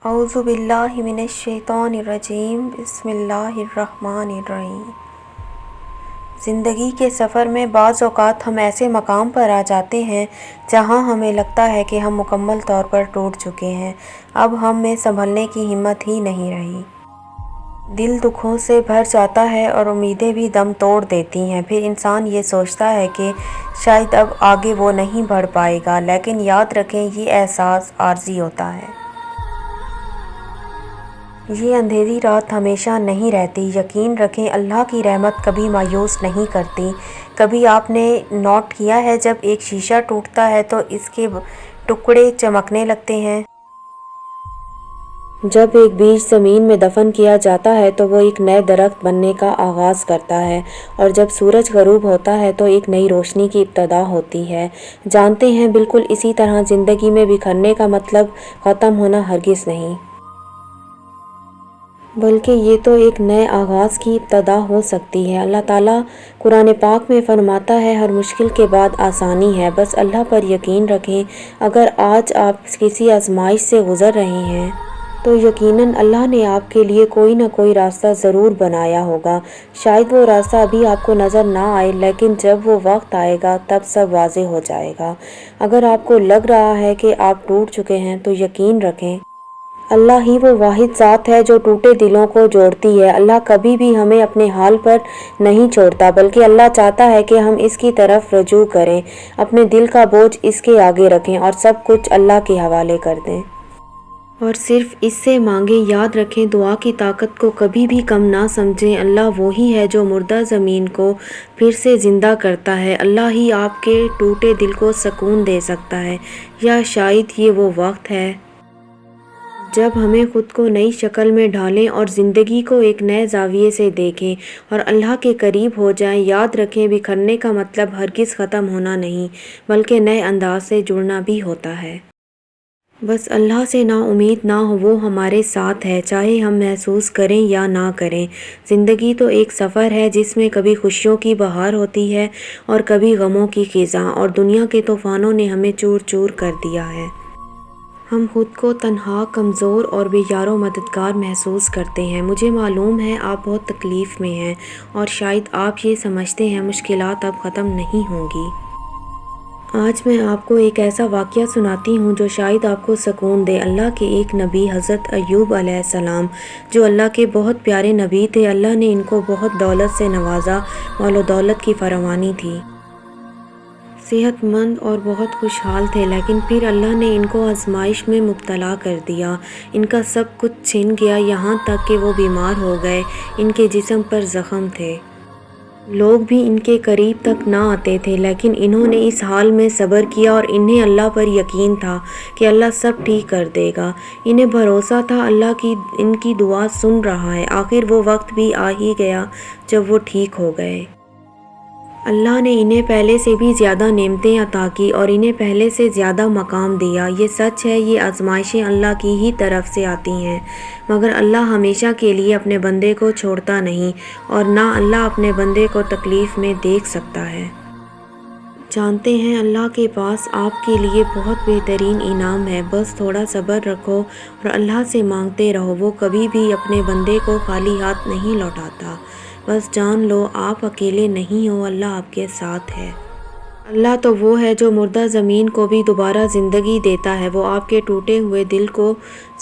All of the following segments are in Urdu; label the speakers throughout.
Speaker 1: اعوذ باللہ من الشیطان الرجیم بسم اللہ الرحمن الرحیم۔ زندگی کے سفر میں بعض اوقات ہم ایسے مقام پر آ جاتے ہیں جہاں ہمیں لگتا ہے کہ ہم مکمل طور پر ٹوٹ چکے ہیں، اب ہم میں سنبھلنے کی ہمت ہی نہیں رہی۔ دل دکھوں سے بھر جاتا ہے اور امیدیں بھی دم توڑ دیتی ہیں۔ پھر انسان یہ سوچتا ہے کہ شاید اب آگے وہ نہیں بڑھ پائے گا، لیکن یاد رکھیں یہ احساس عارضی ہوتا ہے۔ یہ اندھیری رات ہمیشہ نہیں رہتی۔ یقین رکھیں اللہ کی رحمت کبھی مایوس نہیں کرتی۔ کبھی آپ نے نوٹ کیا ہے جب ایک شیشہ ٹوٹتا ہے تو اس کے ٹکڑے چمکنے لگتے ہیں؟ جب ایک بیج زمین میں دفن کیا جاتا ہے تو وہ ایک نئے درخت بننے کا آغاز کرتا ہے، اور جب سورج غروب ہوتا ہے تو ایک نئی روشنی کی ابتدا ہوتی ہے۔ جانتے ہیں بالکل اسی طرح زندگی میں بکھرنے کا مطلب ختم ہونا ہرگز نہیں، بلکہ یہ تو ایک نئے آغاز کی ابتدا ہو سکتی ہے۔ اللہ تعالیٰ قرآن پاک میں فرماتا ہے ہر مشکل کے بعد آسانی ہے، بس اللہ پر یقین رکھیں۔ اگر آج آپ کسی آزمائش سے گزر رہے ہیں تو یقیناً اللہ نے آپ کے لیے کوئی نہ کوئی راستہ ضرور بنایا ہوگا۔ شاید وہ راستہ ابھی آپ کو نظر نہ آئے، لیکن جب وہ وقت آئے گا تب سب واضح ہو جائے گا۔ اگر آپ کو لگ رہا ہے کہ آپ ٹوٹ چکے ہیں تو یقین رکھیں اللہ ہی وہ واحد ذات ہے جو ٹوٹے دلوں کو جوڑتی ہے۔ اللہ کبھی بھی ہمیں اپنے حال پر نہیں چھوڑتا، بلکہ اللہ چاہتا ہے کہ ہم اس کی طرف رجوع کریں، اپنے دل کا بوجھ اس کے آگے رکھیں اور سب کچھ اللہ کے حوالے کر دیں، اور صرف اس سے مانگیں۔ یاد رکھیں دعا کی طاقت کو کبھی بھی کم نہ سمجھیں۔ اللہ وہی ہے جو مردہ زمین کو پھر سے زندہ کرتا ہے۔ اللہ ہی آپ کے ٹوٹے دل کو سکون دے سکتا ہے، یا شاید یہ وہ وقت ہے جب ہمیں خود کو نئی شکل میں ڈھالیں اور زندگی کو ایک نئے زاویے سے دیکھیں اور اللہ کے قریب ہو جائیں۔ یاد رکھیں بکھرنے کا مطلب ہرگز ختم ہونا نہیں، بلکہ نئے انداز سے جڑنا بھی ہوتا ہے۔ بس اللہ سے نا امید نہ ہو، وہ ہمارے ساتھ ہے، چاہے ہم محسوس کریں یا نہ کریں۔ زندگی تو ایک سفر ہے جس میں کبھی خوشیوں کی بہار ہوتی ہے اور کبھی غموں کی خزاں، اور دنیا کے طوفانوں نے ہمیں چور چور کر دیا ہے۔ ہم خود کو تنہا، کمزور اور بے یار و مددگار محسوس کرتے ہیں۔ مجھے معلوم ہے آپ بہت تکلیف میں ہیں، اور شاید آپ یہ سمجھتے ہیں مشکلات اب ختم نہیں ہوں گی۔ آج میں آپ کو ایک ایسا واقعہ سناتی ہوں جو شاید آپ کو سکون دے۔ اللہ کے ایک نبی حضرت ایوب علیہ السلام، جو اللہ کے بہت پیارے نبی تھے، اللہ نے ان کو بہت دولت سے نوازا، مال و دولت کی فراوانی تھی، صحت مند اور بہت خوشحال تھے، لیکن پھر اللہ نے ان کو آزمائش میں مبتلا کر دیا۔ ان کا سب کچھ چھن گیا، یہاں تک کہ وہ بیمار ہو گئے، ان کے جسم پر زخم تھے، لوگ بھی ان کے قریب تک نہ آتے تھے، لیکن انہوں نے اس حال میں صبر کیا اور انہیں اللہ پر یقین تھا کہ اللہ سب ٹھیک کر دے گا۔ انہیں بھروسہ تھا اللہ کی ان کی دعا سن رہا ہے۔ آخر وہ وقت بھی آ ہی گیا جب وہ ٹھیک ہو گئے۔ اللہ نے انہیں پہلے سے بھی زیادہ نعمتیں عطا کی اور انہیں پہلے سے زیادہ مقام دیا۔ یہ سچ ہے، یہ آزمائشیں اللہ کی ہی طرف سے آتی ہیں، مگر اللہ ہمیشہ کے لیے اپنے بندے کو چھوڑتا نہیں، اور نہ اللہ اپنے بندے کو تکلیف میں دیکھ سکتا ہے۔ جانتے ہیں اللہ کے پاس آپ کے لیے بہت بہترین انعام ہے، بس تھوڑا صبر رکھو اور اللہ سے مانگتے رہو۔ وہ کبھی بھی اپنے بندے کو خالی ہاتھ نہیں لوٹاتا۔ بس جان لو آپ اکیلے نہیں ہو، اللہ آپ کے ساتھ ہے۔ اللہ تو وہ ہے جو مردہ زمین کو بھی دوبارہ زندگی دیتا ہے، وہ آپ کے ٹوٹے ہوئے دل کو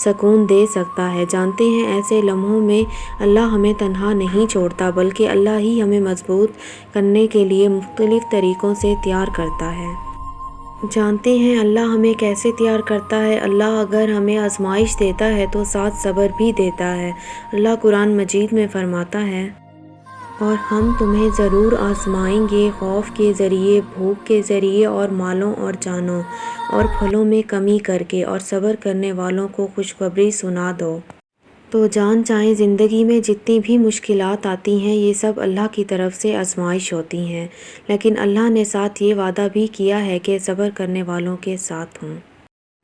Speaker 1: سکون دے سکتا ہے۔ جانتے ہیں ایسے لمحوں میں اللہ ہمیں تنہا نہیں چھوڑتا، بلکہ اللہ ہی ہمیں مضبوط کرنے کے لیے مختلف طریقوں سے تیار کرتا ہے۔ جانتے ہیں اللہ ہمیں کیسے تیار کرتا ہے؟ اللہ اگر ہمیں آزمائش دیتا ہے تو ساتھ صبر بھی دیتا ہے۔ اللہ قرآن مجید میں فرماتا ہے، اور ہم تمہیں ضرور آزمائیں گے، خوف کے ذریعے، بھوک کے ذریعے، اور مالوں اور جانوں اور پھلوں میں کمی کر کے، اور صبر کرنے والوں کو خوشخبری سنا دو۔ تو جان چاہیں زندگی میں جتنی بھی مشکلات آتی ہیں یہ سب اللہ کی طرف سے آزمائش ہوتی ہیں، لیکن اللہ نے ساتھ یہ وعدہ بھی کیا ہے کہ صبر کرنے والوں کے ساتھ ہوں۔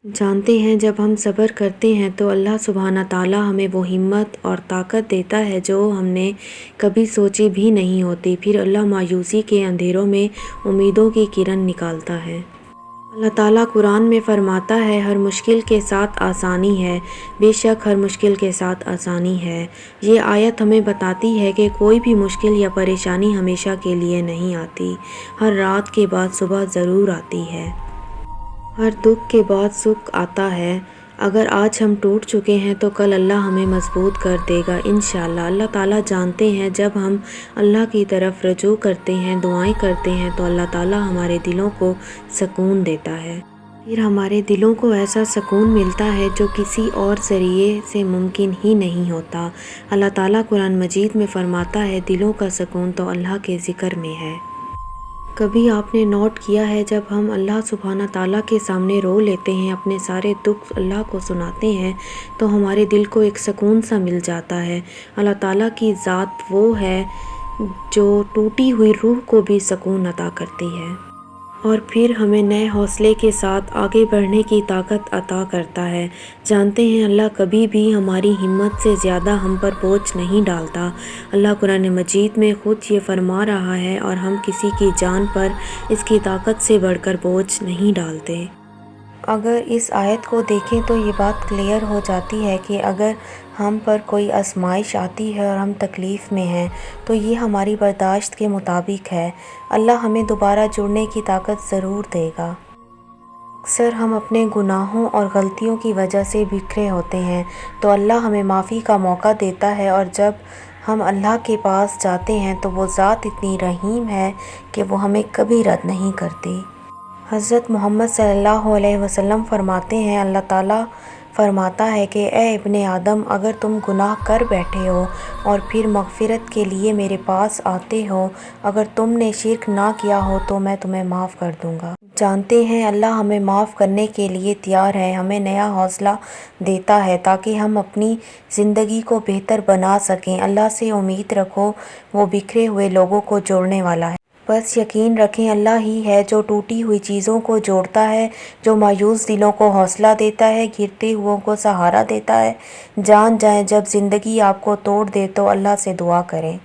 Speaker 1: جانتے ہیں جب ہم صبر کرتے ہیں تو اللہ سبحانہ تعالیٰ ہمیں وہ ہمت اور طاقت دیتا ہے جو ہم نے کبھی سوچی بھی نہیں ہوتی۔ پھر اللہ مایوسی کے اندھیروں میں امیدوں کی کرن نکالتا ہے۔ اللہ تعالیٰ قرآن میں فرماتا ہے ہر مشکل کے ساتھ آسانی ہے، بے شک ہر مشکل کے ساتھ آسانی ہے۔ یہ آیت ہمیں بتاتی ہے کہ کوئی بھی مشکل یا پریشانی ہمیشہ کے لیے نہیں آتی، ہر رات کے بعد صبح ضرور آتی ہے، ہر دکھ کے بعد سکھ آتا ہے۔ اگر آج ہم ٹوٹ چکے ہیں تو کل اللہ ہمیں مضبوط کر دے گا انشاءاللہ۔ اللہ تعالیٰ جانتے ہیں جب ہم اللہ کی طرف رجوع کرتے ہیں، دعائیں کرتے ہیں تو اللہ تعالیٰ ہمارے دلوں کو سکون دیتا ہے، پھر ہمارے دلوں کو ایسا سکون ملتا ہے جو کسی اور ذریعے سے ممکن ہی نہیں ہوتا۔ اللہ تعالیٰ قرآن مجید میں فرماتا ہے دلوں کا سکون تو اللہ کے ذکر میں ہے۔ کبھی آپ نے نوٹ کیا ہے جب ہم اللہ سبحانہ تعالیٰ کے سامنے رو لیتے ہیں، اپنے سارے دکھ اللہ کو سناتے ہیں تو ہمارے دل کو ایک سکون سا مل جاتا ہے۔ اللہ تعالیٰ کی ذات وہ ہے جو ٹوٹی ہوئی روح کو بھی سکون عطا کرتی ہے اور پھر ہمیں نئے حوصلے کے ساتھ آگے بڑھنے کی طاقت عطا کرتا ہے۔ جانتے ہیں اللہ کبھی بھی ہماری ہمت سے زیادہ ہم پر بوجھ نہیں ڈالتا۔ اللہ قرآن مجید میں خود یہ فرما رہا ہے اور ہم کسی کی جان پر اس کی طاقت سے بڑھ کر بوجھ نہیں ڈالتے۔ اگر اس آیت کو دیکھیں تو یہ بات کلیئر ہو جاتی ہے کہ اگر ہم پر کوئی آزمائش آتی ہے اور ہم تکلیف میں ہیں تو یہ ہماری برداشت کے مطابق ہے، اللہ ہمیں دوبارہ جڑنے کی طاقت ضرور دے گا۔ اکثر ہم اپنے گناہوں اور غلطیوں کی وجہ سے بکھرے ہوتے ہیں تو اللہ ہمیں معافی کا موقع دیتا ہے، اور جب ہم اللہ کے پاس جاتے ہیں تو وہ ذات اتنی رحیم ہے کہ وہ ہمیں کبھی رد نہیں کرتی۔ حضرت محمد صلی اللہ علیہ وسلم فرماتے ہیں اللہ تعالیٰ فرماتا ہے کہ اے ابن آدم، اگر تم گناہ کر بیٹھے ہو اور پھر مغفرت کے لیے میرے پاس آتے ہو، اگر تم نے شرک نہ کیا ہو تو میں تمہیں معاف کر دوں گا۔ جانتے ہیں اللہ ہمیں معاف کرنے کے لیے تیار ہے، ہمیں نیا حوصلہ دیتا ہے تاکہ ہم اپنی زندگی کو بہتر بنا سکیں۔ اللہ سے امید رکھو، وہ بکھرے ہوئے لوگوں کو جوڑنے والا ہے۔ بس یقین رکھیں اللہ ہی ہے جو ٹوٹی ہوئی چیزوں کو جوڑتا ہے، جو مایوس دلوں کو حوصلہ دیتا ہے، گرتے ہوئوں کو سہارا دیتا ہے۔ جان جائیں جب زندگی آپ کو توڑ دے تو اللہ سے دعا کریں۔